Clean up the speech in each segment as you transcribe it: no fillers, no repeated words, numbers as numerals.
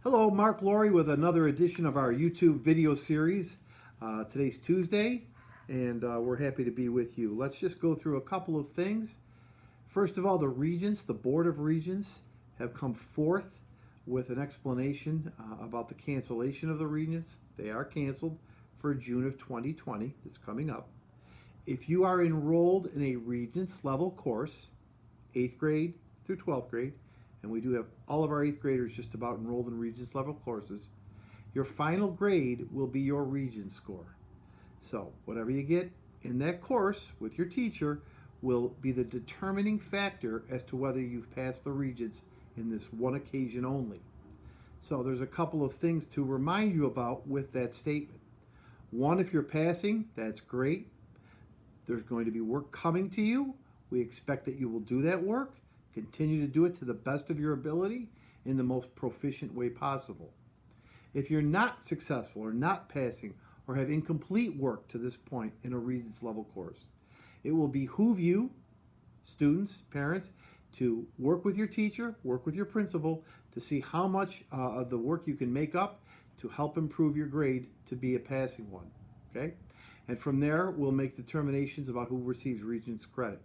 Hello, Mark Laurrie with another edition of our YouTube video series. Today's Tuesday, and we're happy to be with you. Let's just go through a couple of things. First of all, the Regents, the Board of Regents, have come forth with an explanation about the cancellation of the Regents. They are canceled for June of 2020. It's coming up. If you are enrolled in a Regents level course, 8th grade through 12th grade, and we do have all of our 8th graders just about enrolled in Regents level courses, your final grade will be your Regents score. So whatever you get in that course with your teacher will be the determining factor as to whether you've passed the Regents in this one occasion only. So there's a couple of things to remind you about with that statement. One, if you're passing, that's great. There's going to be work coming to you. We expect that you will do that work. Continue to do it to the best of your ability in the most proficient way possible. If you're not successful or not passing or have incomplete work to this point in a Regents level course, it will behoove you, students, parents, to work with your teacher, work with your principal to see how much of the work you can make up to help improve your grade to be a passing one. Okay? And from there, we'll make determinations about who receives Regents credit.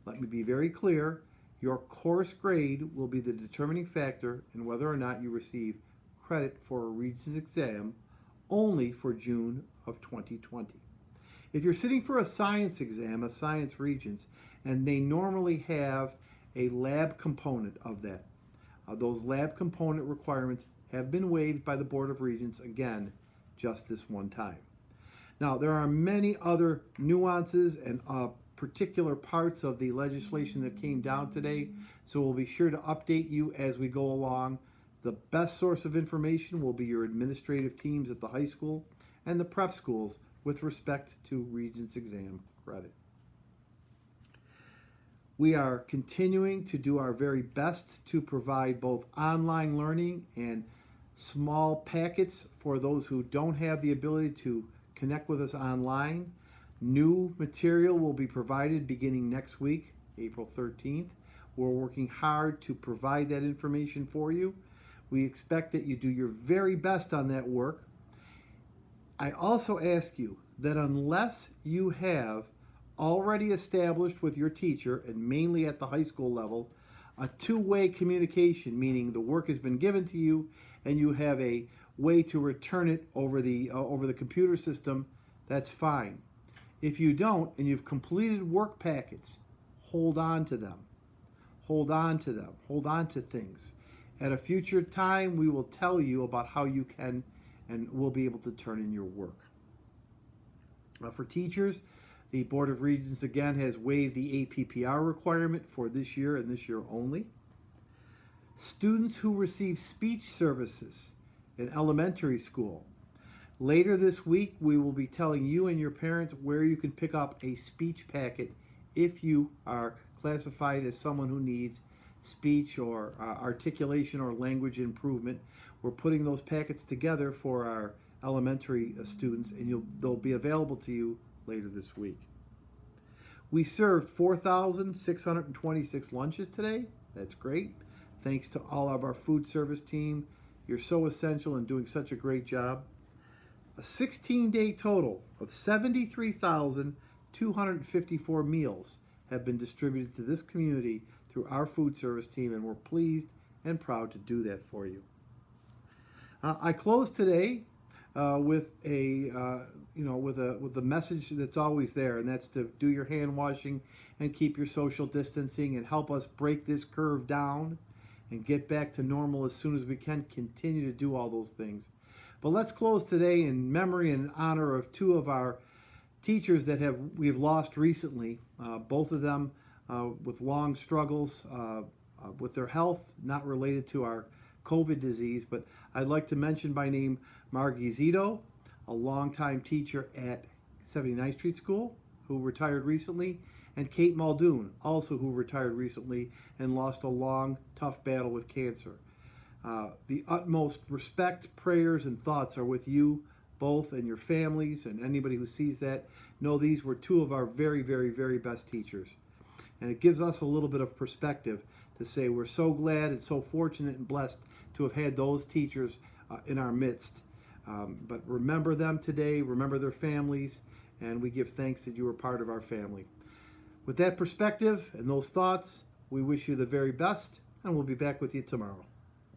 Let me be very clear. Your course grade will be the determining factor in whether or not you receive credit for a Regents exam only for June of 2020. If you're sitting for a science exam, a science Regents, and they normally have a lab component of that, those lab component requirements have been waived by the Board of Regents again just this one time. Now, there are many other nuances and particular parts of the legislation that came down today, so we'll be sure to update you as we go along. The best source of information will be your administrative teams at the high school and the prep schools with respect to Regents exam credit. We are continuing to do our very best to provide both online learning and small packets for those who don't have the ability to connect with us online. New material will be provided beginning next week, April 13th. We're working hard to provide that information for you. We expect that you do your very best on that work. I also ask you that unless you have already established with your teacher, and mainly at the high school level, a two-way communication, meaning the work has been given to you and you have a way to return it over the computer system, that's fine. If you don't, and you've completed work packets, hold on to them. Hold on to them. Hold on to things. At a future time, we will tell you about how you can and will be able to turn in your work. For teachers, the Board of Regents again has waived the APPR requirement for this year and this year only. Students who receive speech services in elementary school, later this week, we will be telling you and your parents where you can pick up a speech packet if you are classified as someone who needs speech or articulation or language improvement. We're putting those packets together for our elementary students, and they'll be available to you later this week. We served 4,626 lunches today. That's great. Thanks to all of our food service team. You're so essential and doing such a great job. A 16-day total of 73,254 meals have been distributed to this community through our food service team, and we're pleased and proud to do that for you. I close today with the message that's always there, and that's to do your hand washing and keep your social distancing and help us break this curve down and get back to normal as soon as we can. Continue to do all those things. But let's close today in memory and in honor of two of our teachers that we've lost recently, both of them with long struggles with their health, not related to our COVID disease. But I'd like to mention by name Margie Zito, a longtime teacher at 79th Street School, who retired recently, and Kate Muldoon, also who retired recently and lost a long, tough battle with cancer. The utmost respect, prayers, and thoughts are with you both and your families, and anybody who sees that. Know these were two of our very, very, very best teachers. And it gives us a little bit of perspective to say we're so glad and so fortunate and blessed to have had those teachers in our midst. But remember them today, remember their families, and we give thanks that you were part of our family. With that perspective and those thoughts, we wish you the very best, and we'll be back with you tomorrow.